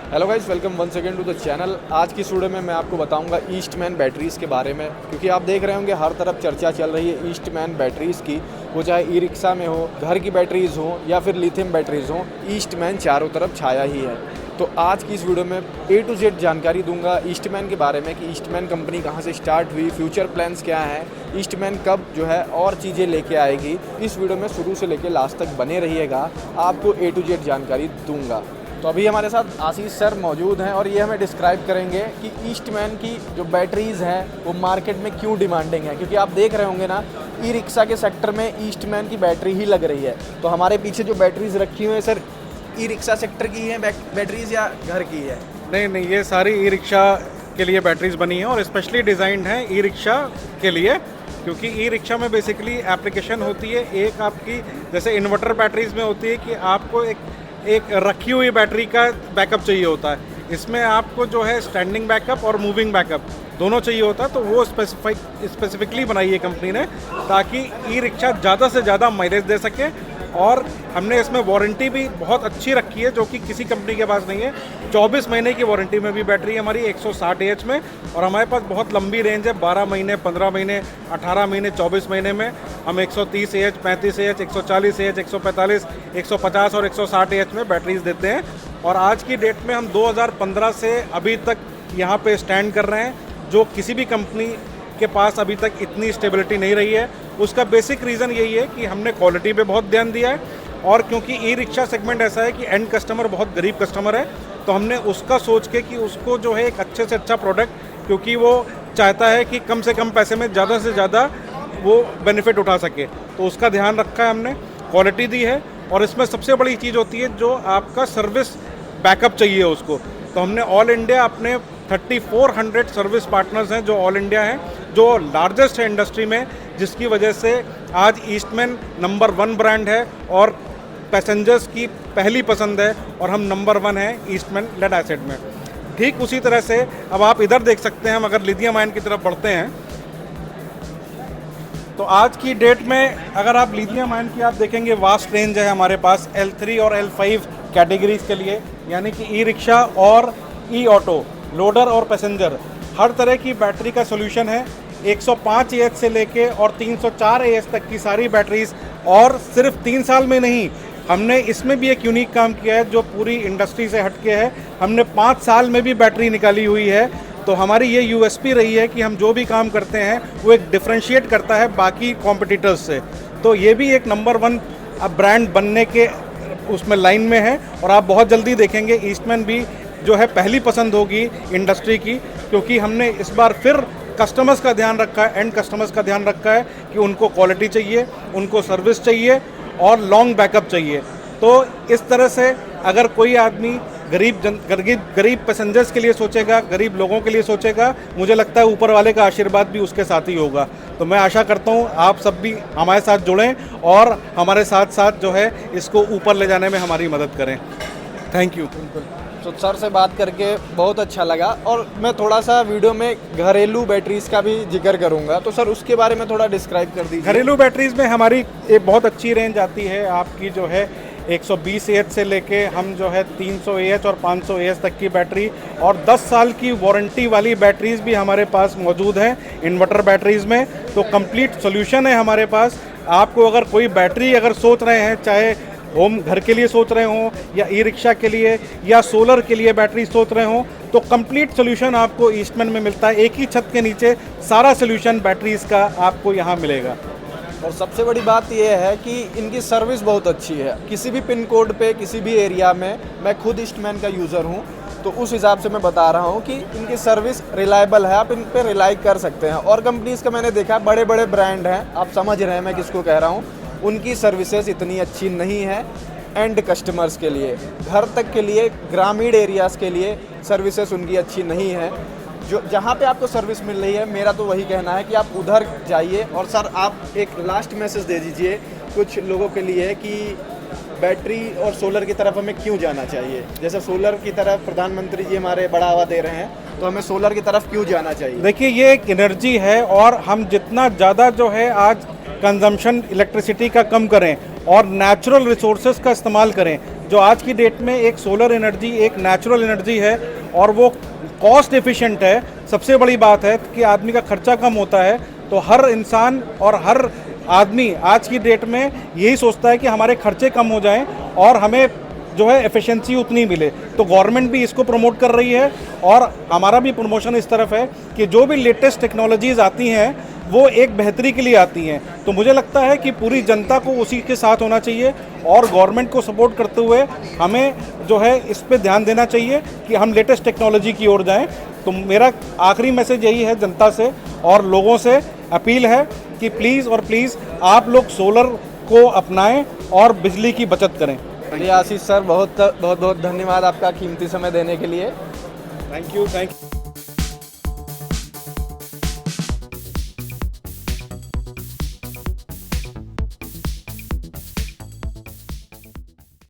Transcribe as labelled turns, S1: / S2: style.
S1: Hello guys, welcome once again to the channel. आज की video में मैं आपको बताऊंगा ईस्टमैन बैटरीज़ के बारे में, क्योंकि आप देख रहे होंगे हर तरफ चर्चा चल रही है ईस्टमैन बैटरीज़ की। वो चाहे ई रिक्शा में हो, घर की बैटरीज़ हो या फिर लिथियम बैटरीज़ हो, ईस्टमैन चारों तरफ छाया ही है। तो आज की इस वीडियो में A to Z जानकारी दूंगा ईस्टमैन के बारे में कि ईस्टमैन कंपनी कहाँ से स्टार्ट हुई, फ्यूचर प्लान्स क्या हैं, ईस्टमैन कब जो है और चीज़ें लेके आएगी। इस वीडियो में शुरू से लेकर लास्ट तक बने रहिएगा, आपको A to Z जानकारी दूंगा। तो अभी हमारे साथ आशीष सर मौजूद हैं और ये हमें डिस्क्राइब करेंगे कि ईस्टमैन की जो बैटरीज़ हैं वो मार्केट में क्यों डिमांडिंग है, क्योंकि आप देख रहे होंगे ना ई रिक्शा के सेक्टर में ईस्टमैन की बैटरी ही लग रही है। तो हमारे पीछे जो बैटरीज़ रखी हुई हैं सर, ई रिक्शा सेक्टर की हैं बैटरीज़ या घर की है?
S2: नहीं, ये सारी ई रिक्शा के लिए बैटरीज बनी हैं और स्पेशली डिज़ाइंड हैं ई रिक्शा के लिए, क्योंकि ई रिक्शा में बेसिकली एप्लीकेशन होती है एक आपकी, जैसे इन्वर्टर बैटरीज में होती है कि आपको एक रखी हुई बैटरी का बैकअप चाहिए होता है। इसमें आपको जो है स्टैंडिंग बैकअप और मूविंग बैकअप दोनों चाहिए होता है। तो वो स्पेसिफिकली बनाई है कंपनी ने ताकि ई रिक्शा ज़्यादा से ज़्यादा माइलेज दे सके। और हमने इसमें वारंटी भी बहुत अच्छी रखी है, जो कि किसी कंपनी के पास नहीं है। 24 महीने की वारंटी में भी बैटरी है हमारी 160 AH में, और हमारे पास बहुत लंबी रेंज है, 12 महीने, 15 महीने, 18 महीने, 24 महीने में हम 130 AH, 35 AH, 140 AH, 145, 150 और 160 AH में बैटरीज देते हैं। और आज की डेट में हम 2015 से अभी तक यहाँ पे स्टैंड कर रहे हैं, जो किसी भी कंपनी के पास अभी तक इतनी स्टेबिलिटी नहीं रही है। उसका बेसिक रीज़न यही है कि हमने क्वालिटी पे बहुत ध्यान दिया है, और क्योंकि ई रिक्शा सेगमेंट ऐसा है कि एंड कस्टमर बहुत गरीब कस्टमर है, तो हमने उसका सोच के कि उसको जो है एक अच्छे से अच्छा प्रोडक्ट, क्योंकि वो चाहता है कि कम से कम पैसे में ज़्यादा से ज़्यादा वो बेनिफिट उठा सके, तो उसका ध्यान रखा है हमने, क्वालिटी दी है। और इसमें सबसे बड़ी चीज़ होती है जो आपका सर्विस बैकअप चाहिए उसको। तो हमने ऑल इंडिया अपने 3400 सर्विस पार्टनर्स हैं जो ऑल इंडिया हैं, जो लार्जेस्ट है इंडस्ट्री में, जिसकी वजह से आज ईस्टमैन नंबर 1 ब्रांड है और पैसेंजर्स की पहली पसंद है, और हम नंबर 1 है ईस्टमैन लेड एसिड में। ठीक उसी तरह से अब आप इधर देख सकते हैं, हम अगर लिथियम आयन की तरफ बढ़ते हैं तो आज की डेट में अगर आप लिथियम आयन की आप देखेंगे, वास्ट रेंज है हमारे पास L3 और L5 कैटेगरीज के लिए, यानी कि ई रिक्शा और ई ऑटो, लोडर और पैसेंजर, हर तरह की बैटरी का सोल्यूशन है। 105 AH से लेके और 304 AH तक की सारी बैटरीज, और सिर्फ 3 साल में नहीं, हमने इसमें भी एक यूनिक काम किया है जो पूरी इंडस्ट्री से हटके है। हमने 5 साल में भी बैटरी निकाली हुई है। तो हमारी ये USP रही है कि हम जो भी काम करते हैं वो एक डिफरेंशिएट करता है बाकी कॉम्पिटिटर्स से। तो ये भी एक नंबर 1 अब ब्रांड बनने के उसमें लाइन में है, और आप बहुत जल्दी देखेंगे ईस्टमैन भी जो है पहली पसंद होगी इंडस्ट्री की, क्योंकि हमने इस बार फिर कस्टमर्स का ध्यान रखा है, एंड कस्टमर्स का ध्यान रखा है कि उनको क्वालिटी चाहिए, उनको सर्विस चाहिए और लॉन्ग बैकअप चाहिए। तो इस तरह से अगर कोई आदमी गरीब पैसेंजर्स के लिए सोचेगा, गरीब लोगों के लिए सोचेगा, मुझे लगता है ऊपर वाले का आशीर्वाद भी उसके साथ ही होगा। तो मैं आशा करता हूँ आप सब भी हमारे साथ जुड़ें और हमारे साथ साथ जो है इसको ऊपर ले जाने में हमारी मदद करें। Thank you.
S1: तो सर से बात करके बहुत अच्छा लगा, और मैं थोड़ा सा वीडियो में घरेलू बैटरीज़ का भी जिक्र करूंगा, तो सर उसके बारे में थोड़ा डिस्क्राइब कर दीजिए।
S2: घरेलू बैटरीज में हमारी एक बहुत अच्छी रेंज आती है आपकी, जो है 120 AH से लेके हम जो है 300 AH और 500 AH तक की बैटरी, और 10 साल की वारंटी वाली बैटरीज भी हमारे पास मौजूद हैं इन्वर्टर बैटरीज में। तो कंप्लीट सोल्यूशन है हमारे पास। आपको अगर कोई बैटरी अगर सोच रहे हैं, चाहे होम घर के लिए सोच रहे हो या ई रिक्शा के लिए या सोलर के लिए बैटरी सोच रहे हो, तो कंप्लीट सोल्यूशन आपको ईस्टमैन में मिलता है। एक ही छत के नीचे सारा सोल्यूशन बैटरीज का आपको यहाँ मिलेगा।
S1: और सबसे बड़ी बात यह है कि इनकी सर्विस बहुत अच्छी है। किसी भी पिन कोड पे, किसी भी एरिया में, मैं खुद ईस्टमैन का यूज़र हूँ, तो उस हिसाब से मैं बता रहा हूँ कि इनकी सर्विस रिलायबल है, आप इन पे रिलाई कर सकते हैं। और कंपनीज़ का मैंने देखा, बड़े बड़े ब्रांड हैं, आप समझ रहे हैं मैं किसको कह रहा हूँ, उनकी सर्विसेज इतनी अच्छी नहीं है एंड कस्टमर्स के लिए, घर तक के लिए, ग्रामीण एरियाज़ के लिए सर्विसेज उनकी अच्छी नहीं है। जो जहाँ पे आपको सर्विस मिल रही है, मेरा तो वही कहना है कि आप उधर जाइए। और सर आप एक लास्ट मैसेज दे दीजिए कुछ लोगों के लिए कि बैटरी और सोलर की तरफ हमें क्यों जाना चाहिए। जैसे सोलर की तरफ प्रधानमंत्री जी हमारे बढ़ावा दे रहे हैं, तो हमें सोलर की तरफ क्यों जाना चाहिए?
S2: देखिए, ये एक एनर्जी है, और हम जितना ज़्यादा जो है आज कंजम्पशन इलेक्ट्रिसिटी का कम करें और नेचुरल रिसोर्सेज का इस्तेमाल करें, जो आज की डेट में एक सोलर एनर्जी एक नेचुरल एनर्जी है और वो कॉस्ट एफिशिएंट है। सबसे बड़ी बात है कि आदमी का खर्चा कम होता है, तो हर इंसान और हर आदमी आज की डेट में यही सोचता है कि हमारे खर्चे कम हो जाएं और हमें जो है एफिशिएंसी उतनी मिले। तो गवर्नमेंट भी इसको प्रमोट कर रही है और हमारा भी प्रमोशन इस तरफ है कि जो भी लेटेस्ट टेक्नोलॉजीज़ आती हैं वो एक बेहतरी के लिए आती हैं। तो मुझे लगता है कि पूरी जनता को उसी के साथ होना चाहिए और गवर्नमेंट को सपोर्ट करते हुए हमें जो है इस पे ध्यान देना चाहिए कि हम लेटेस्ट टेक्नोलॉजी की ओर जाएं। तो मेरा आखिरी मैसेज यही है जनता से और लोगों से अपील है कि प्लीज़ और प्लीज़ आप लोग सोलर को अपनाएं और बिजली की बचत करें।
S1: चलिए आशीष सर, बहुत बहुत धन्यवाद आपका कीमती समय देने के लिए।
S2: Thank you.